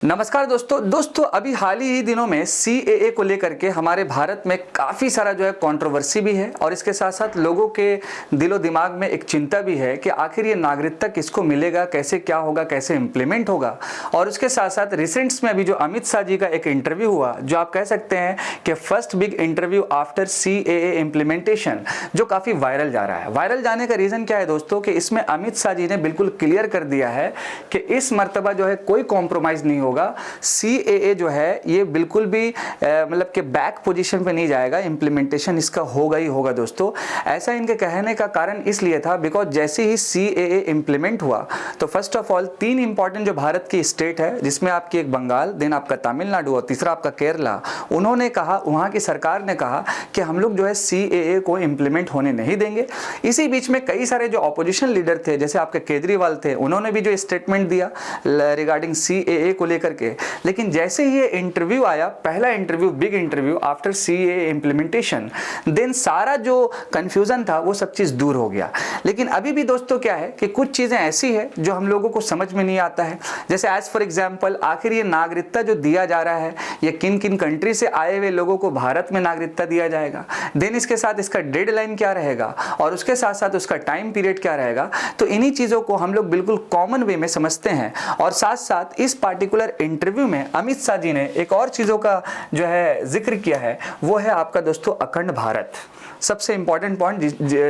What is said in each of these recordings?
नमस्कार दोस्तों अभी हाल ही दिनों में CAA को लेकर के हमारे भारत में काफ़ी सारा जो है कंट्रोवर्सी भी है और इसके साथ साथ लोगों के दिलो दिमाग में एक चिंता भी है कि आखिर ये नागरिकता किसको मिलेगा, कैसे क्या होगा, कैसे इम्प्लीमेंट होगा। और उसके साथ साथ रिसेंट्स में अभी जो अमित शाह जी का एक इंटरव्यू हुआ, जो आप कह सकते हैं कि first big interview after CAA implementation, जो काफ़ी वायरल जा रहा है। वायरल जाने का रीज़न क्या है दोस्तों कि इसमें अमित शाह जी ने बिल्कुल क्लियर कर दिया है कि इस मर्तबा जो है कोई कॉम्प्रोमाइज़ नहीं होगा। CAA जो है ये बिल्कुल भी मतलब कि बैक पोजीशन पे नहीं जाएगा, इंप्लीमेंटेशन इसका होगा ही होगा दोस्तों। ऐसा इनके कहने का कारण इसलिए था बिकॉज जैसे ही CAA इंप्लीमेंट हुआ तो फर्स्ट ऑफ ऑल 3 इंपॉर्टेंट जो भारत की स्टेट है, जिसमें आपकी एक बंगाल, देन आपका तमिलनाडु और तीसरा आपका केरला, उन्होंने कहा, वहाँ की सरकार ने कहा कि हम लोग जो है CAA को इंप्लीमेंट होने नहीं देंगे। इसी बीच में कई सारे जो ऑपोजिशन लीडर थे, जैसे आपके केजरीवाल थे, उन्होंने भी जो स्टेटमेंट दिया रिगार्डिंग CAA को करके। लेकिन जैसे ही ये इंटरव्यू आया, पहला interview, big interview after CAA implementation, then सारा जो कंफ्यूजन था वो सब चीज दूर हो गया। लेकिन अभी भी दोस्तों क्या है कि कुछ चीजें ऐसी है जो हम लोगों को समझ में नहीं आता है। जैसे एज फॉर एग्जांपल, आखिर ये नागरिकता जो दिया जा रहा है, ये किन किन कंट्री से आए हुए लोगों को भारत में नागरिकता दिया जाएगा, देन इसके साथ इसका डेडलाइन क्या रहेगा और उसके साथ साथ उसका टाइम पीरियड क्या रहेगा। तो इन्हीं चीजों को हम लोग बिल्कुल कॉमन वे में समझते हैं। और साथ साथ इस पार्टिकुलर इंटरव्यू में अमित शाह जी ने एक और चीजों का जो है जिक्र किया है, वो है आपका दोस्तों अखंड भारत। सबसे इंपॉर्टेंट पॉइंट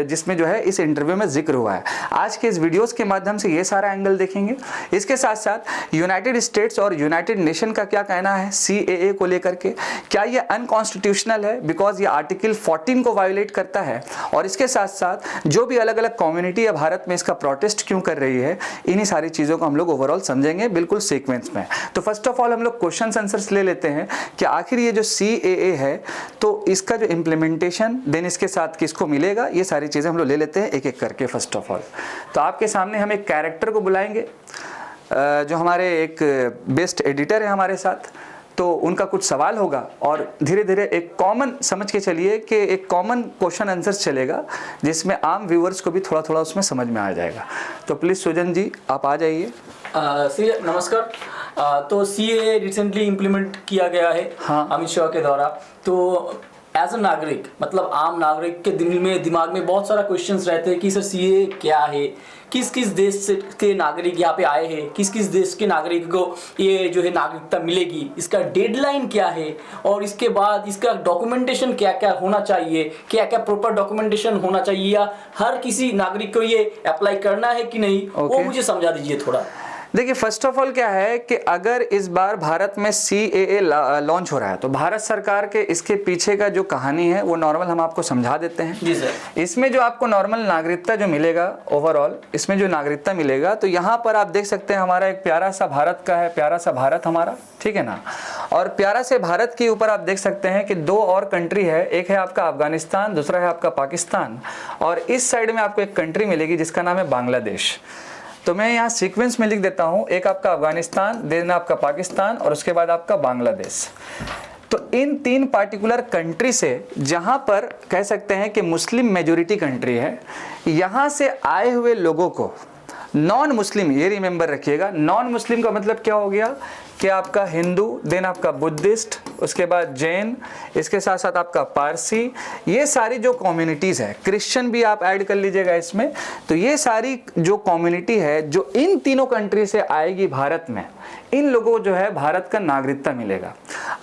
जिसमें जो है इस इंटरव्यू में जिक्र हुआ है। आज के इस वीडियोस के माध्यम से ये सारा एंगल देखेंगे। इसके साथ साथ यूनाइटेड स्टेट्स और यूनाइटेड नेशन का क्या कहना है CAA को लेकर के, क्या ये अनकॉन्स्टिट्यूशनल है बिकॉज ये आर्टिकल 14 को वायोलेट करता है, और इसके साथ साथ जो भी अलग अलग कम्युनिटी है भारत में इसका प्रोटेस्ट क्यों कर रही है, इन्हीं सारी चीज़ों को हम लोग ओवरऑल समझेंगे बिल्कुल सीक्वेंस में। तो फर्स्ट ऑफ ऑल हम लोग क्वेश्चन आंसर्स ले लेते हैं कि आखिर ये जो CAA है तो इसका जो इम्प्लीमेंटेशन, देन इसके साथ किसको मिलेगा, ये सारी चीजें हम लोग ले लेते हैं एक एक करके। फर्स्ट ऑफ ऑल तो आपके सामने हम एक कैरेक्टर को बुलाएंगे जो हमारे एक बेस्ट एडिटर है हमारे साथ, तो उनका कुछ सवाल होगा और धीरे धीरे एक कॉमन समझ के चलिए कि एक कॉमन क्वेश्चन आंसर चलेगा जिसमें आम व्यूअर्स को भी थोड़ा थोड़ा उसमें समझ में आ जाएगा। तो प्लीज़ सुजन जी आप आ जाइए। नमस्कार। तो CAA रिसेंटली इम्प्लीमेंट किया गया है अमित शाह के द्वारा। तो एज अ नागरिक, मतलब आम नागरिक के दिमाग में बहुत सारा क्वेश्चंस रहते हैं कि सर CAA क्या है, किस किस देश से के नागरिक यहाँ पे आए हैं, किस किस देश के नागरिक को ये जो है नागरिकता मिलेगी, इसका डेडलाइन क्या है, और इसके बाद इसका डॉक्यूमेंटेशन क्या क्या होना चाहिए, क्या क्या प्रॉपर डॉक्यूमेंटेशन होना चाहिए, या हर किसी नागरिक को ये अप्लाई करना है कि नहीं, वो मुझे समझा दीजिए थोड़ा। देखिए फर्स्ट ऑफ ऑल क्या है कि अगर इस बार भारत में CAA लॉन्च हो रहा है तो भारत सरकार के इसके पीछे का जो कहानी है वो नॉर्मल हम आपको समझा देते हैं। जी सर। इसमें जो आपको नॉर्मल नागरिकता जो मिलेगा, ओवरऑल इसमें जो नागरिकता मिलेगा, तो यहाँ पर आप देख सकते हैं हमारा एक प्यारा सा भारत का है, प्यारा सा भारत हमारा, ठीक है ना। और प्यारा से भारत के ऊपर आप देख सकते हैं कि 2 और कंट्री है, एक है आपका अफगानिस्तान, दूसरा है आपका पाकिस्तान, और इस साइड में आपको एक कंट्री मिलेगी जिसका नाम है बांग्लादेश। तो मैं यहाँ सीक्वेंस में लिख देता हूँ, एक आपका अफगानिस्तान, देन आपका पाकिस्तान और उसके बाद आपका बांग्लादेश। तो इन 3 पार्टिकुलर कंट्री से, जहाँ पर कह सकते हैं कि मुस्लिम मेजोरिटी कंट्री है, यहाँ से आए हुए लोगों को नॉन मुस्लिम, ये रिमेंबर रखिएगा, नॉन मुस्लिम का मतलब क्या हो गया कि आपका हिंदू, देन आपका बुद्धिस्ट, उसके बाद जैन, इसके साथ साथ आपका पारसी, ये सारी जो कम्युनिटीज़ है, क्रिश्चियन भी आप ऐड कर लीजिएगा इसमें। तो ये सारी जो कम्युनिटी है जो इन तीनों कंट्री से आएगी भारत में, इन लोगों को जो है भारत का नागरिकता मिलेगा।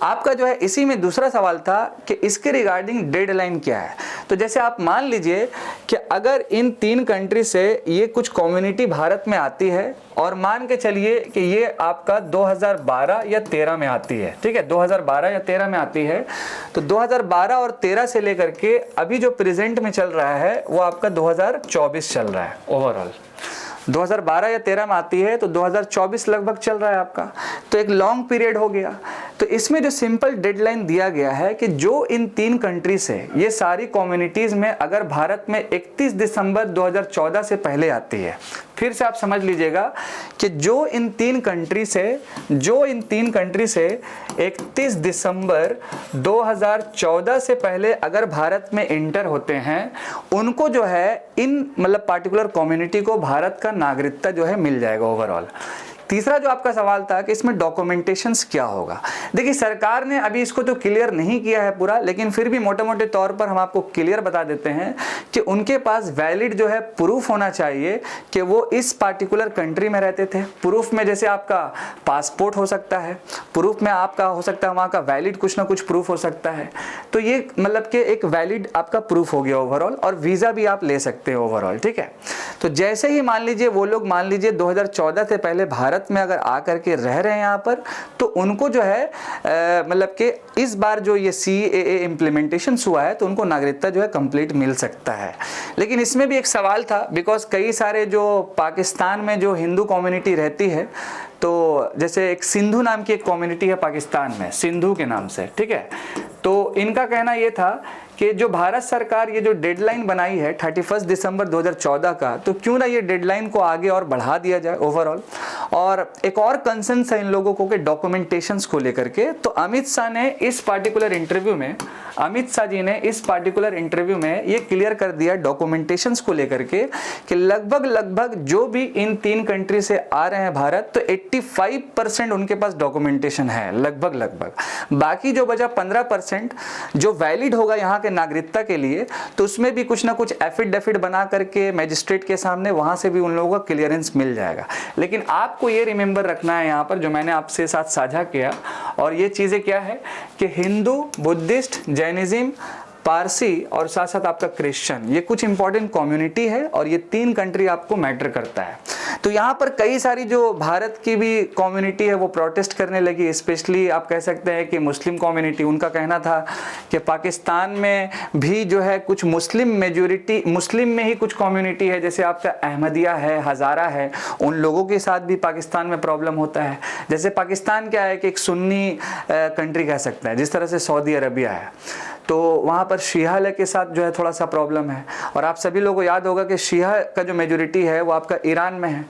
आपका जो है इसी में दूसरा सवाल था कि इसके रिगार्डिंग डेडलाइन क्या है। तो जैसे आप मान लीजिए कि अगर इन 3 कंट्री से ये कुछ कम्युनिटी भारत में आती है, और मान के चलिए कि ये आपका 2012 या 13 में आती है, ठीक है, 2012 या 13 में आती है, तो 2012 और 13 से लेकर के अभी जो प्रेजेंट में चल रहा है वो आपका 2024 चल रहा है। ओवरऑल 2012 या 13 में आती है तो 2024 लगभग चल रहा है आपका, तो एक लॉन्ग पीरियड हो गया। तो इसमें जो सिंपल डेडलाइन दिया गया है कि जो इन 3 कंट्री से ये सारी कम्युनिटीज़ में अगर भारत में 31 दिसंबर 2014 से पहले आती है, फिर से आप समझ लीजिएगा कि जो इन 3 कंट्री से 31 दिसंबर 2014 से पहले अगर भारत में इंटर होते हैं, उनको जो है इन मतलब पार्टिकुलर कम्युनिटी को भारत का नागरिकता जो है मिल जाएगा ओवरऑल। तीसरा जो आपका सवाल था कि इसमें डॉक्यूमेंटेशंस क्या होगा। देखिए सरकार ने अभी इसको तो क्लियर नहीं किया है पूरा, लेकिन फिर भी मोटे मोटे तौर पर हम आपको क्लियर बता देते हैं कि उनके पास वैलिड जो है प्रूफ होना चाहिए कि वो इस पार्टिकुलर कंट्री में रहते थे। प्रूफ में जैसे आपका पासपोर्ट हो सकता है, प्रूफ में आपका हो सकता है वहाँ का वैलिड कुछ ना कुछ प्रूफ हो सकता है। तो ये मतलब कि एक वैलिड आपका प्रूफ हो गया ओवरऑल, और वीज़ा भी आप ले सकते हैं ओवरऑल, ठीक है। तो जैसे ही मान लीजिए वो लोग मान लीजिए 2014 से पहले भारत में अगर आकर के रह रहे हैं यहाँ पर, तो उनको जो है मतलब कि इस बार जो ये CAA इम्प्लीमेंटेशन हुआ है तो उनको नागरिकता जो है कंप्लीट मिल सकता है। लेकिन इसमें भी एक सवाल था, बिकॉज कई सारे जो पाकिस्तान में जो हिंदू कम्युनिटी रहती है, तो जैसे एक सिंधु नाम की एक कम्युनिटी है पाकिस्तान में, सिंधु के नाम से, ठीक है। तो इनका कहना ये था कि जो भारत सरकार ये जो डेडलाइन बनाई है 31 दिसंबर 2014 का, तो क्यों ना ये डेडलाइन को आगे और बढ़ा दिया जाए ओवरऑल। और एक और कंसर्न है इन लोगों को कि डॉक्यूमेंटेशंस को लेकर के, तो अमित शाह जी ने इस पार्टिकुलर इंटरव्यू में ये क्लियर कर दिया डॉक्यूमेंटेशंस को लेकर के कि लगभग जो भी इन 3 कंट्री से आ रहे हैं भारत, तो 85% उनके पास डॉक्यूमेंटेशन है लगभग। बाकी जो बचा 15% जो वैलिड होगा यहाँ के नागरिकता के लिए, तो उसमें भी कुछ ना कुछ एफिडेविट बना करके मैजिस्ट्रेट के सामने वहां से भी उन लोगों का क्लियरेंस मिल जाएगा। लेकिन आपको ये रिमेंबर रखना है यहाँ पर जो मैंने आपसे साथ साझा किया, और ये चीजें क्या है कि हिंदू, बुद्धिस्ट, जैनिज्म, पारसी और साथ साथ आपका क्रिश्चियन, ये कुछ इंपॉर्टेंट कम्युनिटी है और ये 3 कंट्री आपको मैटर करता है। तो यहाँ पर कई सारी जो भारत की भी कम्युनिटी है वो प्रोटेस्ट करने लगी, स्पेशली आप कह सकते हैं कि मुस्लिम कम्युनिटी। उनका कहना था कि पाकिस्तान में भी जो है कुछ मुस्लिम में ही कुछ कम्युनिटी है, जैसे आपका अहमदिया है, हज़ारा है, उन लोगों के साथ भी पाकिस्तान में प्रॉब्लम होता है। जैसे पाकिस्तान क्या है कि एक सुन्नी कंट्री कह सकते हैं, जिस तरह से सऊदी अरबिया है, तो वहाँ पर शिया के साथ जो है थोड़ा सा प्रॉब्लम है। और आप सभी लोगों को याद होगा कि शिया का जो मेजोरिटी है वो आपका ईरान में है।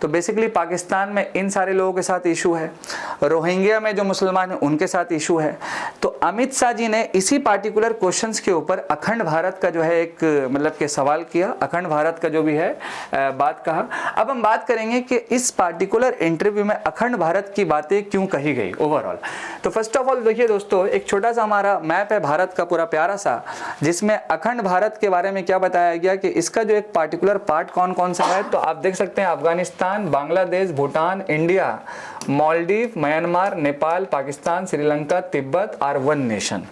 तो बेसिकली पाकिस्तान में इन सारे लोगों के साथ इशू है। रोहिंग्या में जो मुसलमान हैं उनके साथ इशू है। तो अमित शाह जी ने इसी पार्टिकुलर क्वेश्चंस के ऊपर अखंड भारत का जो है एक मतलब के सवाल किया, अखंड भारत का जो भी है बात कहा। अब हम बात करेंगे कि इस पार्टिकुलर इंटरव्यू में अखंड भारत की बातें क्यों कही गई ओवरऑल। तो फर्स्ट ऑफ ऑल देखिए दोस्तों, एक छोटा सा हमारा मैप है भारत का पूरा प्यारा सा, जिसमें अखंड भारत के बारे में क्या बताया गया कि इसका जो एक पार्टिकुलर पार्ट कौन कौन सा है। तो आप देख सकते हैं Afghanistan, Bangladesh, Bhutan, India, Maldives, Myanmar, Nepal, Pakistan, Sri Lanka, Tibet are one nation.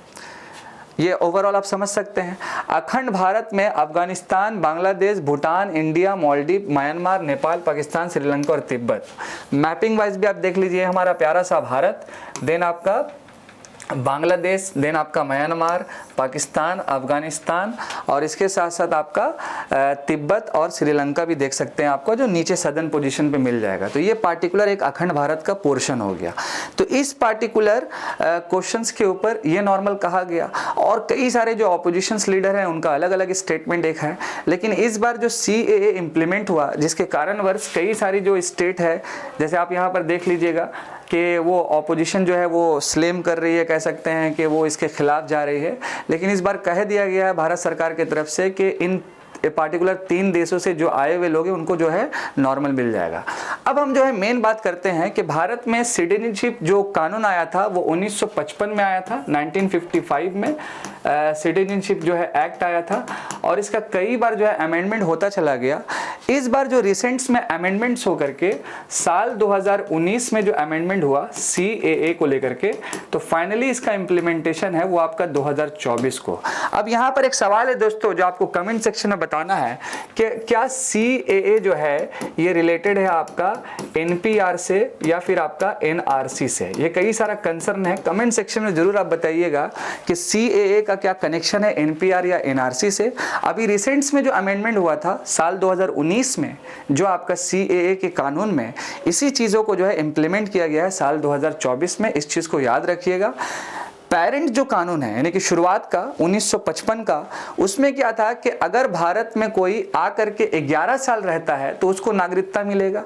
ये ओवरऑल आप समझ सकते हैं। अखंड भारत में अफगानिस्तान, बांग्लादेश, भूटान, इंडिया, मालदीव, म्यांमार, नेपाल, पाकिस्तान, श्रीलंका और तिब्बत। मैपिंग वाइज भी आप देख लीजिए हमारा प्यारा सा भारत, देन आपका बांग्लादेश, देन आपका म्यांमार, पाकिस्तान, अफगानिस्तान और इसके साथ साथ आपका तिब्बत और श्रीलंका भी देख सकते हैं आपको, जो नीचे सदर्न पोजीशन पे मिल जाएगा। तो ये पार्टिकुलर एक अखंड भारत का पोर्शन हो गया। तो इस पार्टिकुलर क्वेश्चंस के ऊपर ये नॉर्मल कहा गया। और कई सारे जो ऑपोजिशंस लीडर हैं उनका अलग अलग स्टेटमेंट एक है, लेकिन इस बार जो CAA इम्प्लीमेंट हुआ, जिसके कारणवश कई सारी जो स्टेट है, जैसे आप यहाँ पर देख लीजिएगा कि वो ऑपोजिशन जो है वो स्लेम कर रही है, कह सकते हैं कि वो इसके खिलाफ जा रही है। लेकिन इस बार कह दिया गया है भारत सरकार की तरफ से कि इन पार्टिकुलर 3 देशों से जो आए हुए लोग हैं उनको जो है नॉर्मल मिल जाएगा। अब हम जो है मेन बात करते हैं कि भारत में सिटीजनशिप जो कानून आया था वो 1955 में आया था, 1955 में सिटीजनशिप जो है एक्ट आया था, और इसका कई बार जो है अमेंडमेंट होता चला गया। इस बार जो रिसेंट्स में अमेंडमेंट्स होकर के साल 2019 में जो अमेंडमेंट हुआ CAA को लेकर के, तो फाइनली इसका इम्प्लीमेंटेशन है वो आपका 2024 को। अब यहाँ पर एक सवाल है दोस्तों जो आपको कमेंट सेक्शन में बताना है कि क्या CAA जो है ये रिलेटेड है आपका NPR से या फिर आपका NRC से। ये कई सारा कंसर्न है, कमेंट सेक्शन में जरूर आप बताइएगा कि CAA का क्या कनेक्शन है NPR या NRC से। अभी रिसेंट्स में जो अमेंडमेंट हुआ था साल 2019 में, जो आपका CAA के कानून में इसी चीज़ों को जो है इम्प्लीमेंट किया गया है साल 2024 में। इस चीज़ को याद रखिएगा। पेरेंट जो कानून है यानी कि शुरुआत का 1955 का, उसमें क्या था कि अगर भारत में कोई आकर के 11 साल रहता है तो उसको नागरिकता मिलेगा।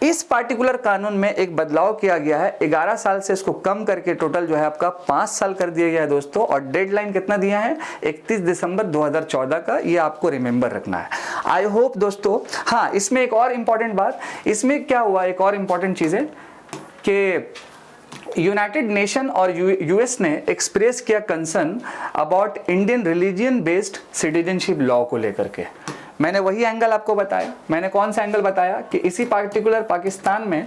इस पार्टिकुलर कानून में एक बदलाव किया गया है, 11 साल से इसको कम करके टोटल जो है आपका 5 साल कर दिया गया है दोस्तों। और डेडलाइन कितना दिया है, 31 दिसंबर 2014 का, ये आपको रिमेंबर रखना है। आई होप दोस्तों। हाँ, इसमें एक और इंपॉर्टेंट बात, इसमें क्या हुआ, एक और इंपॉर्टेंट चीज है कि यूनाइटेड नेशन और यूएस ने एक्सप्रेस किया concern about Indian religion based citizenship law को लेकर के। मैंने वही एंगल आपको बताया। मैंने कौन सा एंगल बताया कि इसी पार्टिकुलर पाकिस्तान में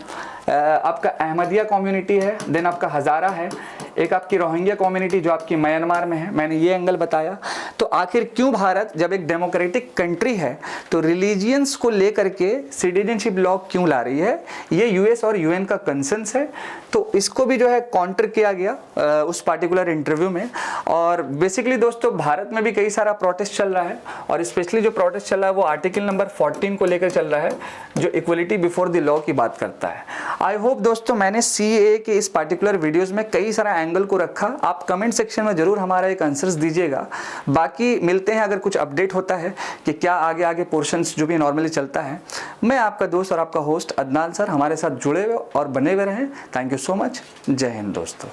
आपका अहमदिया कम्युनिटी है, देन आपका हज़ारा है, एक आपकी रोहिंग्या कम्युनिटी जो आपकी म्यांमार में है। मैंने ये एंगल बताया। तो आखिर क्यों भारत जब एक डेमोक्रेटिक कंट्री है तो रिलीजियंस को लेकर के सिटीजनशिप लॉ क्यों ला रही है, ये यूएस और यूएन का कंसर्न्स है। तो इसको भी जो है काउंटर किया गया उस पार्टिकुलर इंटरव्यू में। और बेसिकली दोस्तों भारत में भी कई सारा प्रोटेस्ट चल रहा है, और स्पेशली जो प्रोटेस्ट चल रहा है वो आर्टिकल नंबर 14 को लेकर चल रहा है, जो इक्वलिटी बिफोर द लॉ की बात करता है। आई होप दोस्तों मैंने सीएए के इस पार्टिकुलर वीडियोस में कई सारा एंगल को रखा। आप कमेंट सेक्शन में जरूर हमारा एक आंसर्स दीजिएगा। बाकी मिलते हैं अगर कुछ अपडेट होता है कि क्या आगे आगे पोर्शंस जो भी नॉर्मली चलता है। मैं आपका दोस्त और आपका होस्ट अदनान सर, हमारे साथ जुड़े हुए और बने हुए रहें। Thank you so much. जय हिंद दोस्तों।